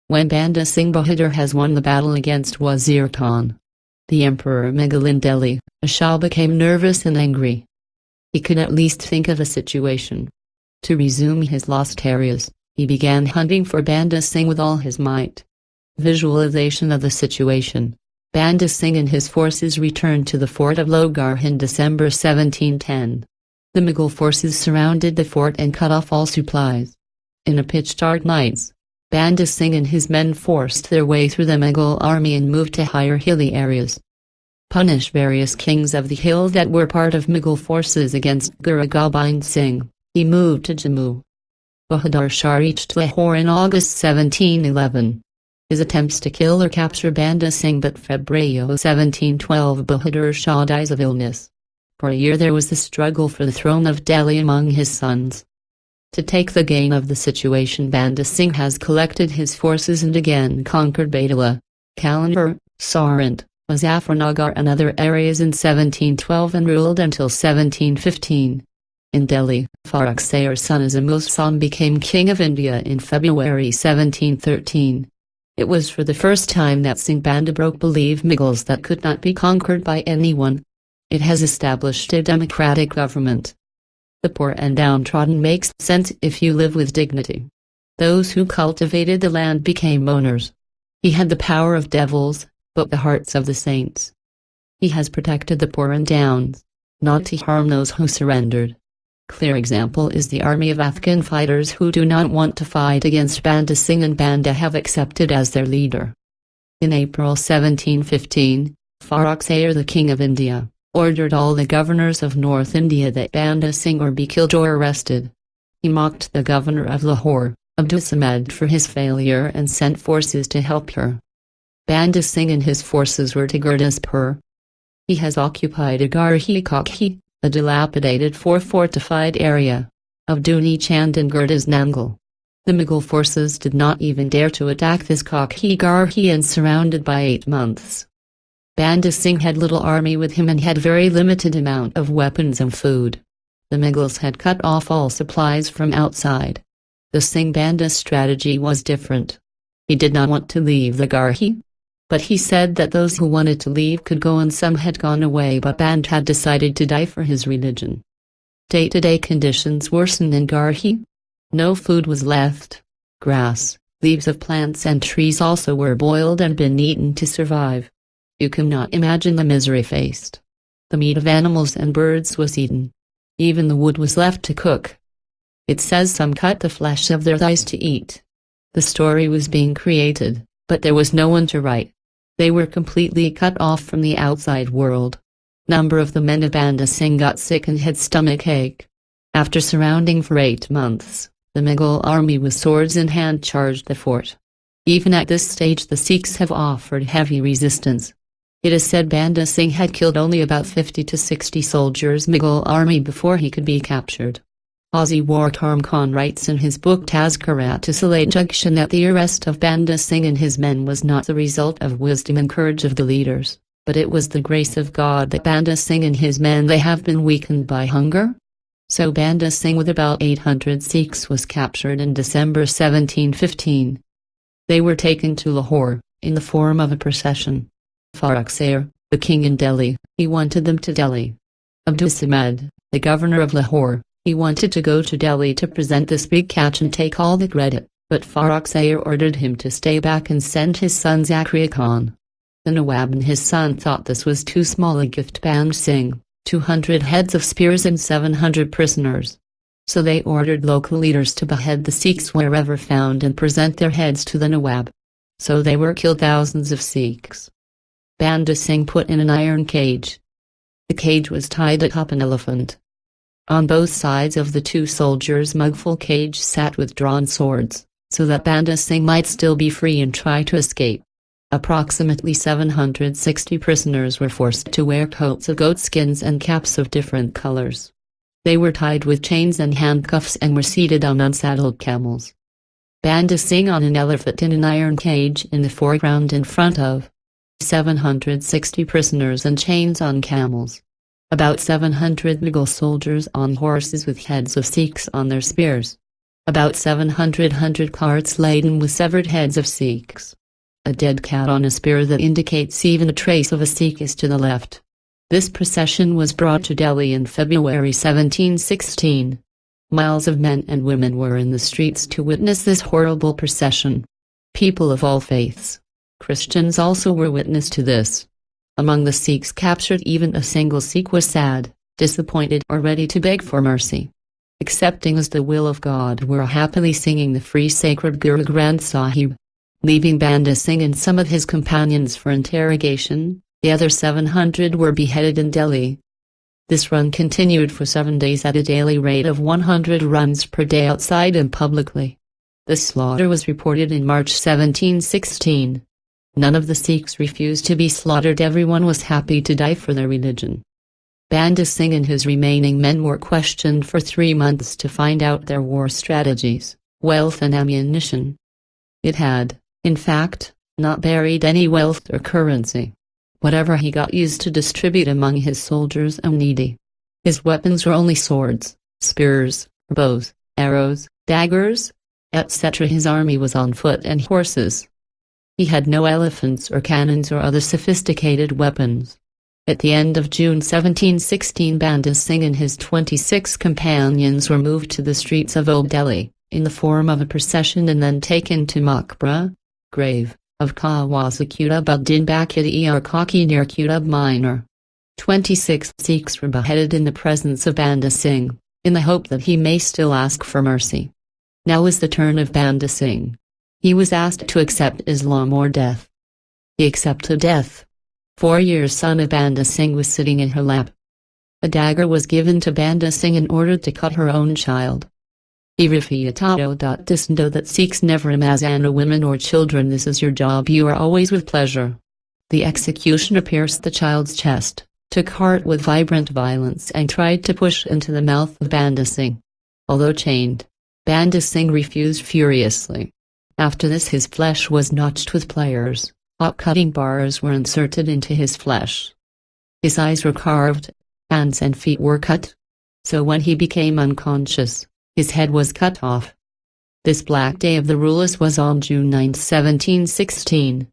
when Banda Singh Bahadur has won the battle against Wazir Khan. The Emperor Mughal in Delhi, Shah became nervous and angry. He could at least think of a situation. To resume his lost areas, he began hunting for Banda Singh with all his might. Visualization of the situation. Banda Singh and his forces returned to the fort of Lohgarh in December 1710. The Mughal forces surrounded the fort and cut off all supplies. In a pitch-dark night, Banda Singh and his men forced their way through the Mughal army and moved to higher hilly areas. Punished various kings of the hill that were part of Mughal forces against Guru Gobind Singh. He moved to Jammu. Bahadur Shah reached Lahore in August 1711. His attempts to kill or capture Banda Singh, but February 1712 Bahadur Shah dies of illness. For a year there was the struggle for the throne of Delhi among his sons. To take the gain of the situation, Banda Singh has collected his forces and again conquered Baitula, Kalandar, Sarand, Muzaffarnagar and other areas in 1712 and ruled until 1715. In Delhi, Farrukh Sayar's son Azimul Khan became king of India in February 1713. It was for the first time that Singh Banda broke believe Mughals that could not be conquered by anyone. It has established a democratic government. The poor and downtrodden makes sense if you live with dignity. Those who cultivated the land became owners. He had the power of devils, but the hearts of the saints. He has protected the poor and downs, not to harm those who surrendered. Clear example is the army of Afghan fighters who do not want to fight against Banda Singh and Banda have accepted as their leader. In April 1715, Farrukh Sayar, the King of India, ordered all the governors of North India that Banda Singh or be killed or arrested. He mocked the governor of Lahore, Abdul Samad, for his failure and sent forces to help her. Banda Singh and his forces were to Gurdaspur. He has occupied Agarhi-Kokhi, a dilapidated fortified area, of Duni Chand and Gurdas Nangal. The Mughal forces did not even dare to attack this Kokhi-Garhi and surrounded by 8 months. Banda Singh had little army with him and had very limited amount of weapons and food. The Mughals had cut off all supplies from outside. The Singh Banda's strategy was different. He did not want to leave the Garhi, but he said that those who wanted to leave could go and some had gone away, but Banda had decided to die for his religion. Day-to-day conditions worsened in Garhi. No food was left. Grass, leaves of plants and trees also were boiled and been eaten to survive. You cannot imagine the misery faced. The meat of animals and birds was eaten. Even the wood was left to cook. It says some cut the flesh of their thighs to eat. The story was being created, but there was no one to write. They were completely cut off from the outside world. Number of the men of Banda Singh got sick and had stomach ache. After surrounding for 8 months, the Mughal army with swords in hand charged the fort. Even at this stage the Sikhs have offered heavy resistance. It is said Banda Singh had killed only about 50 to 60 soldiers Mughal army before he could be captured. Ghazi Wartar Khan writes in his book Tazkarat-e-Salat-Jugshan that the arrest of Banda Singh and his men was not the result of wisdom and courage of the leaders, but it was the grace of God that Banda Singh and his men they have been weakened by hunger. So Banda Singh with about 800 Sikhs was captured in December 1715. They were taken to Lahore, in the form of a procession. Farrukh Sayar, the king in Delhi, he wanted them to Delhi. Abdul Samad, the governor of Lahore, he wanted to go to Delhi to present this big catch and take all the credit, but Farrukh Sayar ordered him to stay back and send his son Zakariya Khan. The Nawab and his son thought this was too small a gift. Banda Singh, 200 heads of spears and 700 prisoners. So they ordered local leaders to behead the Sikhs wherever found and present their heads to the Nawab. So they were killed thousands of Sikhs. Banda Singh put in an iron cage. The cage was tied atop an elephant. On both sides of the 2 soldiers' Mughal cage sat with drawn swords, so that Banda Singh might still be free and try to escape. Approximately 760 prisoners were forced to wear coats of goat skins and caps of different colors. They were tied with chains and handcuffs and were seated on unsaddled camels. Banda Singh on an elephant in an iron cage in the foreground in front of 760 prisoners and chains on camels. About 700 Mughal soldiers on horses with heads of Sikhs on their spears. About 700 carts laden with severed heads of Sikhs. A dead cat on a spear that indicates even a trace of a Sikh is to the left. This procession was brought to Delhi in February 1716. Miles of men and women were in the streets to witness this horrible procession. People of all faiths. Christians also were witness to this. Among the Sikhs captured, even a single Sikh was sad, disappointed, or ready to beg for mercy. Accepting as the will of God were happily singing the free sacred Guru Granth Sahib. Leaving Banda Singh and some of his companions for interrogation, the other 700 were beheaded in Delhi. This run continued for 7 days at a daily rate of 100 runs per day outside and publicly. The slaughter was reported in March 1716. None of the Sikhs refused to be slaughtered. Everyone was happy to die for their religion. Banda Singh and his remaining men were questioned for 3 months to find out their war strategies, wealth and ammunition. It had, in fact, not buried any wealth or currency. Whatever he got used to distribute among his soldiers and needy. His weapons were only swords, spears, bows, arrows, daggers, etc. His army was on foot and horses. He had no elephants or cannons or other sophisticated weapons. At the end of June 1716, Banda Singh and his 26 companions were moved to the streets of Old Delhi, in the form of a procession, and then taken to Maqbara, grave, of Khawaja Qutbuddin Bakht Kaki near Qutb Minar. 26 Sikhs were beheaded in the presence of Banda Singh, in the hope that he may still ask for mercy. Now was the turn of Banda Singh. He was asked to accept Islam or death. He accepted death. 4-year son of Banda Singh was sitting in her lap. A dagger was given to Banda Singh in order to cut her own child. He refuted this, know that Sikhs never imazana women or children. This is your job. You are always with pleasure. The executioner pierced the child's chest, took heart with vibrant violence, and tried to push into the mouth of Banda Singh. Although chained, Banda Singh refused furiously. After this, his flesh was notched with pliers. Hot cutting bars were inserted into his flesh. His eyes were carved, hands and feet were cut. So when he became unconscious, his head was cut off. This black day of the rulers was on June 9, 1716.